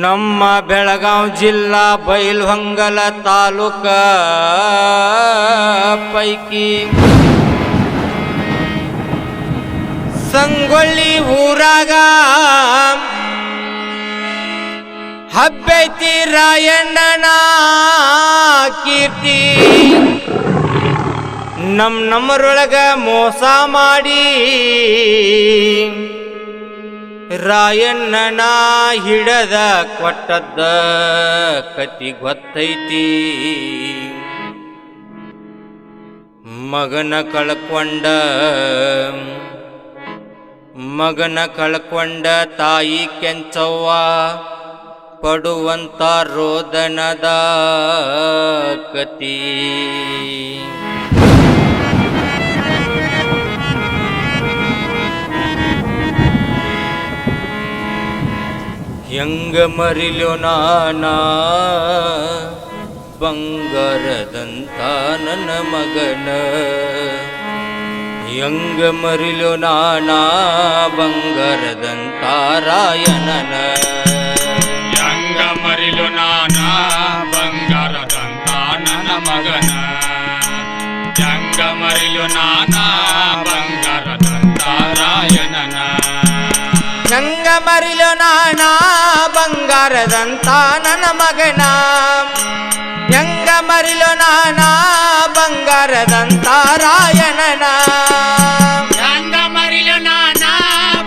ನಮ್ಮ ಬೆಳಗಾವಿ ಜಿಲ್ಲಾ ಬೈಲಹೊಂಗಲ ತಾಲೂಕ ಪೈಕಿ ಸಂಗೊಳ್ಳಿ ಊರಾಗ ಹಬ್ಬೈತಿ ರಾಯಣ್ಣನ ಕೀರ್ತಿ. ನಮ್ಮರೊಳಗ ಮೋಸ ಮಾಡಿ ರಾಯಣ್ಣನ ಹಿಡದ ಕೊಟ್ಟದ್ದ ಕತಿ ಗೊತ್ತೈತಿ. ಮಗನ ಕಳ್ಕೊಂಡ ತಾಯಿ ಕೆಂಚವ್ವ ಪಡುವಂತ ರೋದನದ ಕತಿ. ಹೆಂಗ ಮರಿಲೋ ನಾನಾ ಬಂಗಾರದಂತ ನನ್ನ ಮಗನ, ಹೆಂಗ ಮರಿಲೋ ನಾನಾ ಬಂಗಾರದಂತ ರಾಯಣ್ಣನ, ಹೆಂಗ ಮರಿಲೋ ನಾನಾ ಬಂಗಾರದಂತ ನನ್ನ ಮಗನ, ಹೆಂಗ ಮರಿಲೋ ನಾನಾ ಬಂಗಾರದಂತ ರಾಯಣ್ಣನ, ಹೆಂಗ ಮರಿಲೋ ನಾನಾ ಬಂಗಾರದಂತ ನನ್ನ ಮಗನ, ಹೆಂಗ ಮರಿಲೋ ನಾನಾ ಬಂಗಾರದಂತ ರಾಯಣ್ಣನ, ಹೆಂಗ ಮರಿಲೋ ನಾನಾ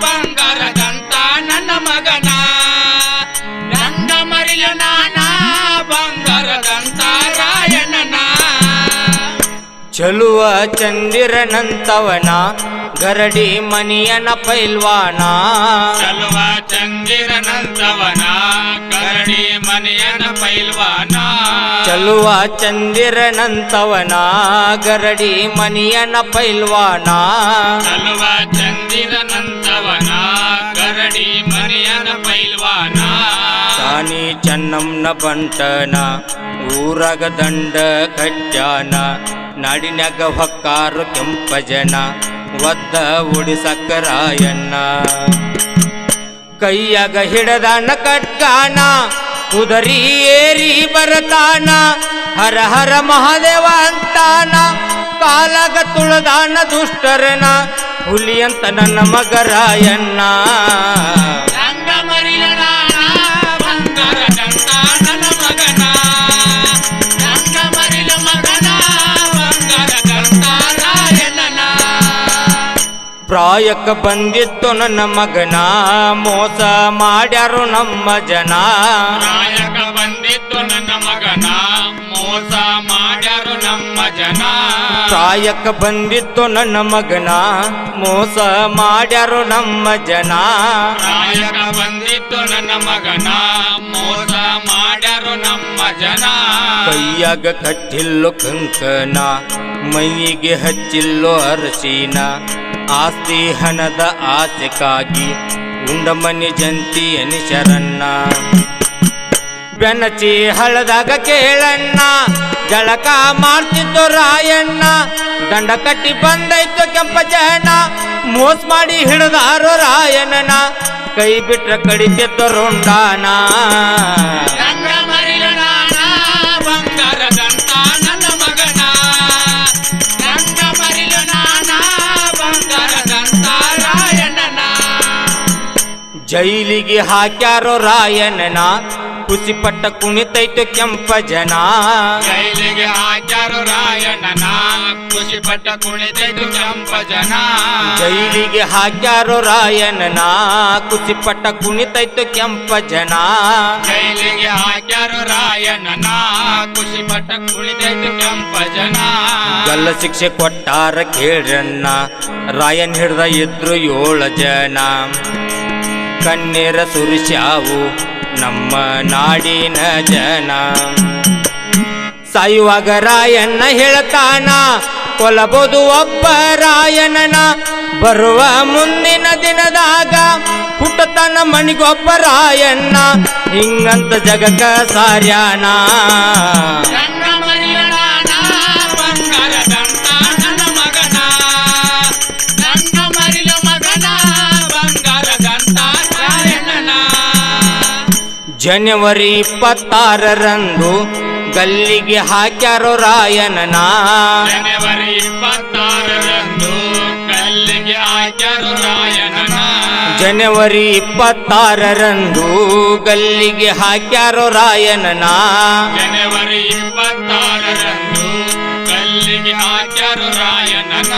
ಬಂಗಾರದಂತ ನನ್ನ ಮಗನ, ಹೆಂಗ ಮರಿಲೋ ನಾನಾ ಬಂಗಾರದಂತ ರಾಯಣ್ಣನ, ಚಲುವ ಚಂದಿರನಂತವನ ಗರಡಿ ಮನಿಯನ ಪೈಲ್ವಾನ, ಚಲುವ ಚಂದಿರನಂತವನ ಗರಡಿ ಮನೆಯನ ಪೈಲ್ವಾನ, ಚಲುವ ಚಂದಿರನಂತವನ ಗರಡಿ ಮನಿಯನ ಪೈಲ್ವಾನ, ಚಲುವ ಚಂದಿರನಂತವನ ಗರಡಿ ಮನೆಯನ ಪೈಲ್ವಾನ, ತಾನಿ ಚೆನ್ನಮ್ಮನ ಬಂಟನ ಊರಾಗ ದಂಡ ಕಟ್ಯಾನ, ನಾಡಿನ್ಯಾಗ ಹೊಕ್ಕಾರು ಕೆಂಪ ಜನ ಒದ್ದ ಉಡಿಸಕ್ಕ ರಾಯಣ್ಣ, ಕೈಯಾಗ ಹಿಡದಾನ ಕಟ್ಗಾನ ಕುದರಿ ಏರಿ ಬರತಾನ, ಹರ ಹರ ಮಹಾದೇವ ಅಂತಾನ, ಕಾಲಾಗ ತುಳದಾನ ದುಷ್ಟರನ ಹುಲಿ ಅಂತ ನನ್ನ ಮಗ ರಾಯಣ್ಣ, ಹೆಂಗ ಮರಿಲೋ ನಾನಾ ಬಂಗಾರದಂತ ನನ್ನ ಮಗನ, ಹೆಂಗ ಮರಿಲೋ ಮಗನ ಬಂಗಾರದಂತ ರಾಯಣ್ಣನ, ಪ್ರಾಯಕ್ಕ ಬಂದಿತ್ತು ನನ್ನ ಮಗನ ಮೋಸ ಮಾಡ್ಯಾರು ನಮ್ಮ ಜನ, ಪ್ರಾಯಕ ಬಂದಿತ್ತು ನನ್ನ ಮಗನ ಮೋಸ ಮಾಡ್ಯಾರು ನಮ್ಮ ಜನ, ಪ್ರಾಯಕ್ಕ ಬಂದಿತ್ತು ನನ್ನ ಮಗನ ಮೋಸ ಮಾಡ್ಯಾರು ನಮ್ಮ ಜನ, ಪ್ರಾಯಕ ಬಂದಿತ್ತು ನನ್ನ ಮಗನ ಮೋಸ ಮಾಡ್ಯಾರು ನಮ್ಮ ಜನ, ಕೈಯಾಗ ಕಟ್ಟಿಲ್ಲೋ ಕಂಕನ ಮೈಯಿಗೆ ಹಚ್ಚಿಲ್ಲೋ ಅರಸಿನ, ಆಸ್ತಿ ಹಣದ ಆಸೆಗಾಗಿ ಉಂಡಮನಿ ಜಂತಿ ಅನಿಶರನ್ನ, ಬೆನಚಿ ಹಳದಾಗ ಕೇಳಣ್ಣ ಜಳಕ ಮಾಡ್ತಿದ್ದು ರಾಯಣ್ಣ, ದಂಡ ಕಟ್ಟಿ ಬಂದೈತು ಕೆಂಪ ಜನ ಮೋಸ ಮಾಡಿ ಹಿಡಿದಾರು ರಾಯಣ್ಣನ, ಕೈ ಬಿಟ್ರ ಕಡಿತಿದ್ದು ರುಂಡಾನ, ಹೆಂಗ ಮರಿಲೋ ನಾನಾ ಬಂಗಾರದಂತ ನನ್ನ ಮಗನ, ಹೆಂಗ ಮರಿಲೋ ನಾನಾ ಬಂಗಾರದಂತ ರಾಯಣ್ಣನ, ಜೈಲಿಗೆ ಹಾಕ್ಯಾರೋ ರಾಯಣ್ಣನ ಖುಷಿಪಟ್ಟ ಕುಣಿತೈತು ಕೆಂಪ ಜನ ಜೈಲಿಗೆ ಹಾಕ್ಯಾರು ರಾಯಣ್ಣನ ಖುಷಿಪಟ್ಟ ಕುಣಿತೈತು ಕೆಂಪ ಜನ ಜೈಲಿಗೆ ಹಾಕ್ಯಾರೋ ರಾಯಣ್ಣನ ಖುಷಿಪಟ್ಟ ಕುಣಿತೈತು ಕೆಂಪ ಜನ ಜೈಲಿಗೆ ಹಾಕ್ಯಾರು ರಾಯಣ್ಣನ ಖುಷಿಪಟ್ಟ ಕುಣಿತೈತು ಕೆಂಪ ಜನ ಗಲ್ಲ ಶಿಕ್ಷೆ ಕೊಟ್ಟಾರ ಕೇಳ್ರಣ್ಣ ರಾಯನ್ ಹಿಡ್ದ ಇದ್ರು 7 ಜನ ಕಣ್ಣೀರ ಸುರಿಸ್ಯಾವು ನಮ್ಮ ನಾಡಿನ ಜನ ಸಾಯುವಾಗ ರಾಯಣ್ಣ ಹೇಳ್ತಾನ ಕೊಲ್ಲಬಹುದು ಒಬ್ಬ ರಾಯಣ್ಣನ ಬರುವ ಮುಂದಿನ ದಿನದಾಗ ಹುಟ್ಟತನ ಮಣಿಗೊಬ್ಬ ರಾಯಣ್ಣ ಹಿಂಗಂತ ಜಗಕ್ಕ ಸಾರ್ಯಾನ ನನ್ನ ಮರಿಯನಾನ ಬಂಗಾರದಂತ ನನ್ನ ಮಗನ ನನ್ನ ಮರಿಯ ಮಗನ ಬಂಗಾರದಂತ ರಾಯಣ್ಣನ ಜನವರಿ 26ರಂದು ಗಲ್ಲಿಗೆ ಹಾಕ್ಯಾರೋ ರಾಯಣ್ಣನ ಜನವರಿ 26ರಂದು ಗಲ್ಲಿಗೆ ಹಾಕ್ಯಾರು ರಾಯಣ್ಣನ ಜನವರಿ 26ರಂದು ಗಲ್ಲಿಗೆ ಹಾಕ್ಯಾರೋ ರಾಯಣ್ಣನ ಜನವರಿ 26ರಂದು ಗಲ್ಲಿಗೆ ಹಾಕ್ಯಾರು ರಾಯಣ್ಣನ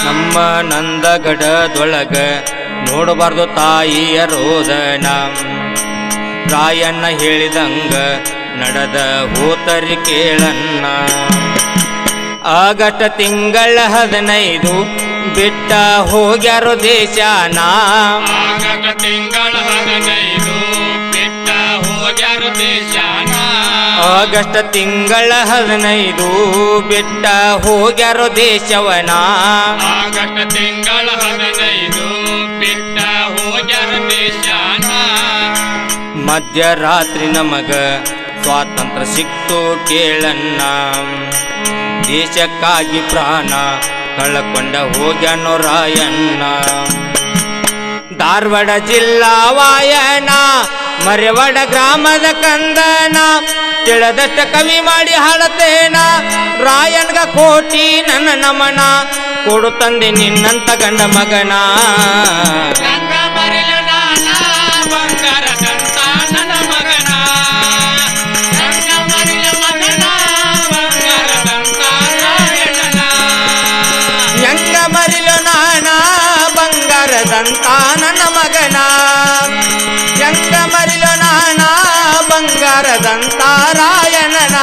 ನಮ್ಮ ನಂದಗಡದೊಳಗ ನೋಡಬಾರ್ದು ತಾಯಿಯ ರೋದನ ರಾಯಣ್ಣ ಹೇಳಿದಂಗ ನಡೆದ ಹೋತರಿ ಕೇಳಣ್ಣ ಆಗಸ್ಟ್ ತಿಂಗಳ 15 ಬಿಟ್ಟ ಹೋಗ್ಯಾರೋ ದೇಶನ ಆಗಸ್ಟ್ ತಿಂಗಳ 15 ಬಿಟ್ಟ ಹೋಗ್ಯಾರು ದೇಶನ ಆಗಸ್ಟ್ ತಿಂಗಳ 15 ಬಿಟ್ಟ ಹೋಗ್ಯಾರೋ ದೇಶವನ ಆಗಸ್ಟ್ ತಿಂಗಳ 15 ಬಿಟ್ಟ ಹೋಗ್ಯಾರು ದೇಶನ ಮಧ್ಯರಾತ್ರಿ ನಮಗ ಸ್ವಾತಂತ್ರ್ಯ ಸಿಕ್ತು ಕೇಳಣ್ಣ ದೇಶಕ್ಕಾಗಿ ಪ್ರಾಣ ಕಳಕೊಂಡ ಹೋಗ್ಯಾನೋ ರಾಯಣ್ಣ ಧಾರವಾಡ ಜಿಲ್ಲಾ ವಾಯನ ಮರೆವಾಡ ಗ್ರಾಮದ ಕಂದನ ತಿಳಿದಷ್ಟ ಕವಿ ಮಾಡಿ ಹಾಡತೇನ ರಾಯಣ್ಗ ಕೋಟಿ ನನ್ನ ನಮನ ಕೊಡು ತಂದೆ ನಿನ್ನಂತ ಗಂಡ ಮಗನ ನನ್ನ ಮರಿಲ ನಾನ ಬಂಗಾರದಂತ ನನ್ನ ಮಗನ ನನ್ನ ಮರಿಲ ಮಗನ ಬಂಗಾರದಂತ ರಾಯಣ್ಣನ ಹೆಂಗ ಮರಿಲು ನಾನ ಬಂಗಾರದಂತ ನನ್ನ ಮಗನ ಹೆಂಗ ಮರಿಲು ನಾನ ಬಂಗಾರದಂತ ರಾಯಣ್ಣನ